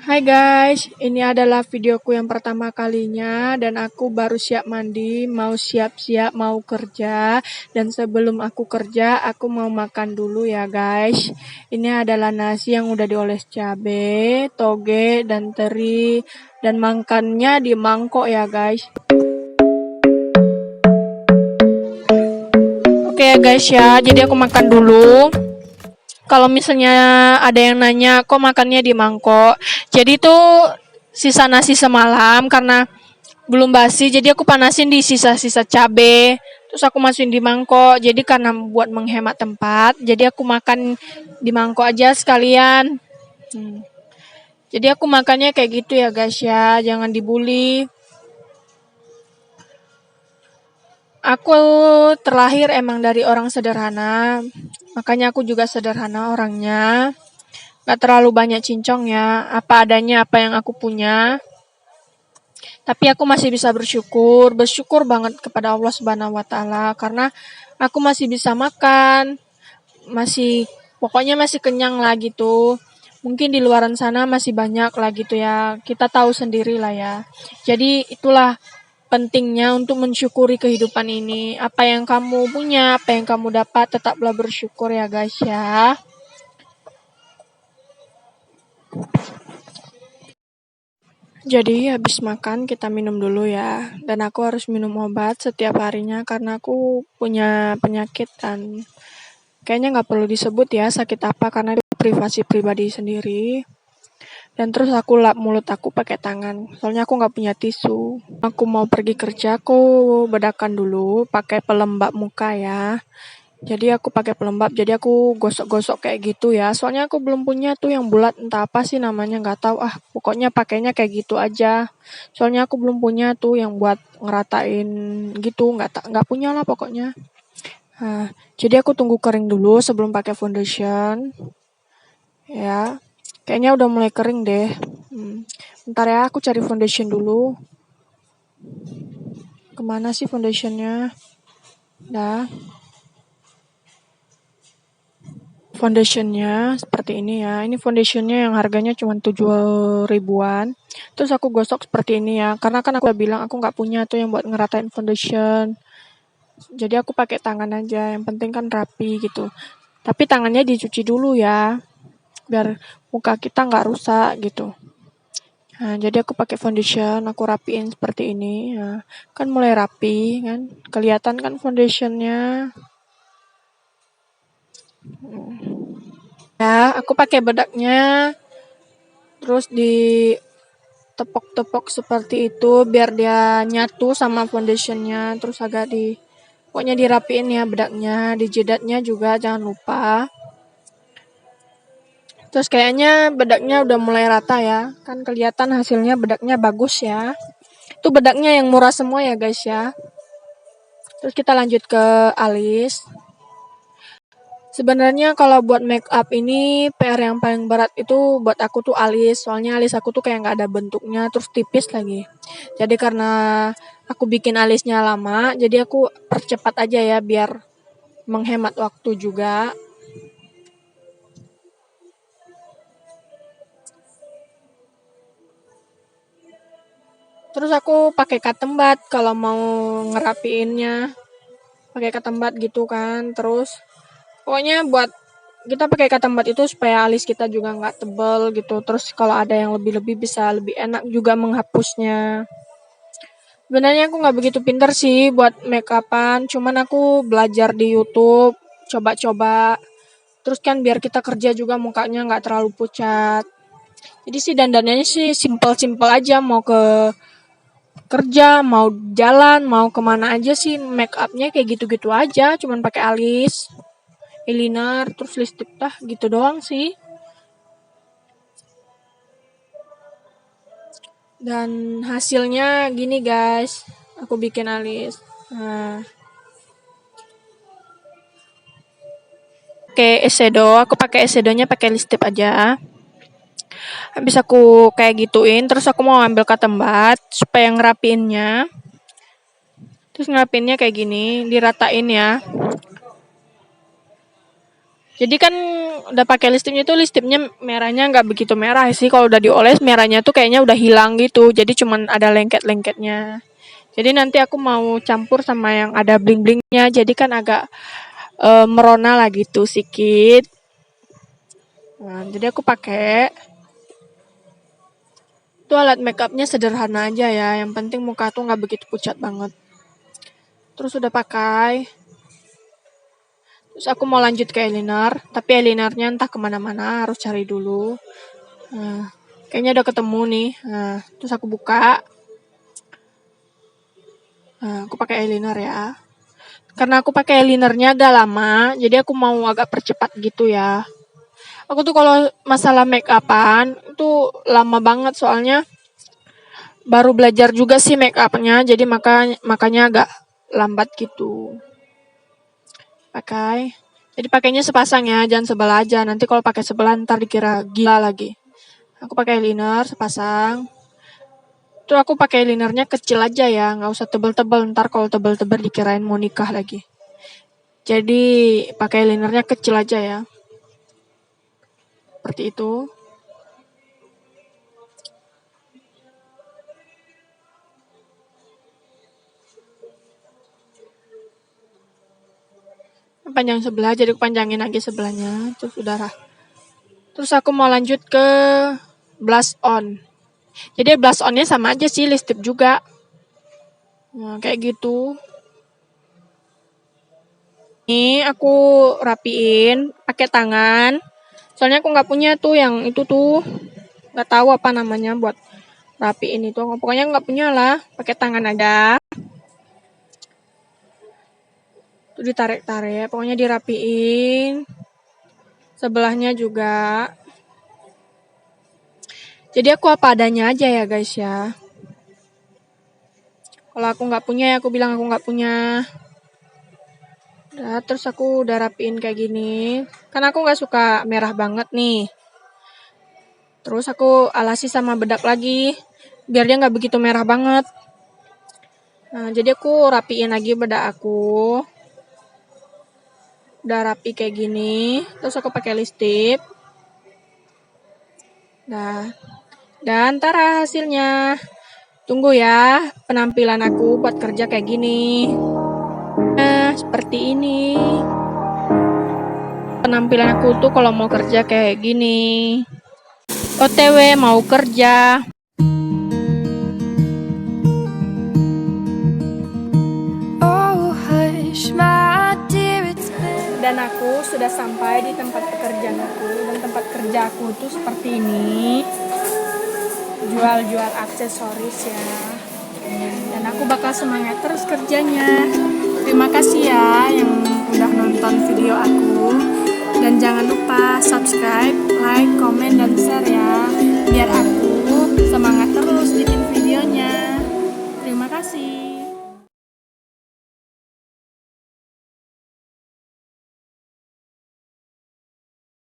Hai guys, ini adalah videoku yang pertama kalinya dan aku baru siap mandi, mau siap-siap mau kerja. Dan sebelum aku kerja, aku mau makan dulu ya guys. Ini adalah nasi yang udah dioles cabe, toge, dan teri. Dan makannya di mangkok ya guys. Oke ya guys ya, jadi aku makan dulu. Kalau misalnya ada yang nanya kok makannya di mangkok, jadi tuh sisa nasi semalam karena belum basi, jadi aku panasin di sisa-sisa cabe, terus aku masukin di mangkok. Jadi karena buat menghemat tempat, jadi aku makan di mangkok aja sekalian. Jadi aku makannya kayak gitu ya guys ya, jangan dibully. Aku terlahir emang dari orang sederhana, makanya aku juga sederhana orangnya. Gak terlalu banyak cincong ya, apa adanya apa yang aku punya. Tapi aku masih bisa bersyukur banget kepada Allah Subhanahu wa taala karena aku masih bisa makan, pokoknya masih kenyang lah gitu. Mungkin di luaran sana masih banyak lah gitu ya. Kita tahu sendiri lah ya. Jadi itulah pentingnya untuk mensyukuri kehidupan ini. Apa yang kamu punya, apa yang kamu dapat, tetaplah bersyukur ya guys ya. Jadi habis makan kita minum dulu ya. Dan aku harus minum obat setiap harinya karena aku punya penyakit dan kayaknya nggak perlu disebut ya sakit apa karena itu privasi pribadi sendiri. Dan terus aku lap mulut aku pakai tangan. Soalnya aku nggak punya tisu. Aku mau pergi kerja, aku bedakan dulu pakai pelembab muka ya. Jadi aku pakai pelembab, jadi aku gosok-gosok kayak gitu ya. Soalnya aku belum punya tuh yang bulat, entah apa sih namanya nggak tahu. Pokoknya pakainya kayak gitu aja. Soalnya aku belum punya tuh yang buat ngeratain gitu, nggak punya lah pokoknya. Jadi aku tunggu kering dulu sebelum pakai foundation. Ya, kayaknya udah mulai kering deh. Bentar ya, aku cari foundation dulu. Kemana sih foundationnya? Dah. Foundationnya seperti ini ya. Ini foundationnya yang harganya cuma 7 ribuan. Terus aku gosok seperti ini ya. Karena kan aku udah bilang aku nggak punya tuh yang buat ngeratain foundation. Jadi aku pakai tangan aja. Yang penting kan rapi gitu. Tapi tangannya dicuci dulu ya. Biar muka kita nggak rusak gitu. Nah, jadi aku pakai foundation, aku rapiin seperti ini. Nah, kan mulai rapi kan. Kelihatan kan foundationnya. Ya, aku pakai bedaknya. Terus ditepok-tepok seperti itu biar dia nyatu sama foundationnya. Terus pokoknya dirapiin ya bedaknya. Di jidatnya juga jangan lupa. Terus kayaknya bedaknya udah mulai rata ya. Kan kelihatan hasilnya bedaknya bagus ya. Itu bedaknya yang murah semua ya guys ya. Terus kita lanjut ke alis. Sebenarnya kalau buat make up ini PR yang paling berat itu buat aku tuh alis. Soalnya alis aku tuh kayak nggak ada bentuknya, terus tipis lagi. Jadi karena aku bikin alisnya lama, jadi aku percepat aja ya biar menghemat waktu juga. Terus aku pakai katembat kalau mau ngerapiinnya. Pakai katembat gitu kan. Terus pokoknya buat kita pakai katembat itu supaya alis kita juga nggak tebel gitu. Terus kalau ada yang lebih-lebih bisa lebih enak juga menghapusnya. Sebenarnya aku nggak begitu pinter sih buat make upan, cuman aku belajar di YouTube, coba-coba. Terus kan biar kita kerja juga mukanya nggak terlalu pucat. Jadi sih dandanannya sih simple-simple aja, mau ke kerja, mau jalan, mau kemana aja sih make upnya kayak gitu-gitu aja, cuman pakai alis, eyeliner, terus lipstick gitu doang sih. Dan hasilnya gini guys, aku bikin alis. Nah, pakai eyeshadow, aku pakai eyeshadownya pakai lipstick aja. Habis aku kayak gituin, terus aku mau ambil katembat supaya ngerapiinnya. Terus ngerapiinnya kayak gini, diratain ya. Jadi kan udah pakai lipstiknya merahnya nggak begitu merah sih. Kalau udah dioles merahnya tuh kayaknya udah hilang gitu. Jadi cuman ada lengket-lengketnya. Jadi nanti aku mau campur sama yang ada bling-blingnya. Jadi kan agak merona lah gitu sedikit. Nah, jadi aku pakai. Itu alat makeupnya sederhana aja ya. Yang penting muka tuh nggak begitu pucat banget. Terus udah pakai. Terus aku mau lanjut ke eyeliner. Tapi eyelinernya entah kemana-mana. Harus cari dulu. Nah, kayaknya udah ketemu nih. Nah, terus aku buka. Nah, aku pakai eyeliner ya. Karena aku pakai eyelinernya agak lama, jadi aku mau agak percepat gitu ya. Aku tuh kalau masalah make upan itu lama banget soalnya baru belajar juga sih make upnya, jadi makanya agak lambat gitu. Pakai. Jadi pakainya sepasang ya, jangan sebelah aja. Nanti kalau pakai sebelah ntar dikira gila lagi. Aku pakai eyeliner sepasang. Tuh aku pakai eyelinernya kecil aja ya, nggak usah tebel-tebel. Ntar kalau tebel-tebel dikirain mau nikah lagi. Jadi pakai eyelinernya kecil aja ya. Seperti itu. Panjang sebelah, jadi panjangin lagi sebelahnya. Terus udahlah. Terus aku mau lanjut ke blush on. Jadi blush onnya sama aja sih, lip stick juga. Nah, kayak gitu. Ini aku rapiin pakai tangan. Soalnya aku nggak punya tuh yang itu tuh. Nggak tahu apa namanya buat rapiin itu. Pokoknya nggak punya lah. Pakai tangan aja. Tuh ditarik-tarik. Pokoknya dirapiin. Sebelahnya juga. Jadi aku apa adanya aja ya guys ya. Kalau aku nggak punya ya aku bilang aku nggak punya. Udah, terus aku udah rapiin kayak gini. Karena aku nggak suka merah banget nih. Terus aku alasi sama bedak lagi. Biar dia nggak begitu merah banget. Nah, jadi aku rapiin lagi bedak aku. Udah rapi kayak gini. Terus aku pakai lipstick. Nah, dan tara hasilnya. Tunggu ya penampilan aku buat kerja kayak gini. Nah, seperti ini. Penampilan aku tuh kalau mau kerja kayak gini. OTW mau kerja. Dan aku sudah sampai di tempat pekerjaan aku. Dan tempat kerja aku tuh seperti ini. Jual-jual aksesoris ya. Dan aku bakal semangat terus kerjanya. Terima kasih ya yang udah nonton video aku. Dan jangan lupa subscribe, like, komen, dan share ya. Biar aku semangat terus bikin videonya. Terima kasih.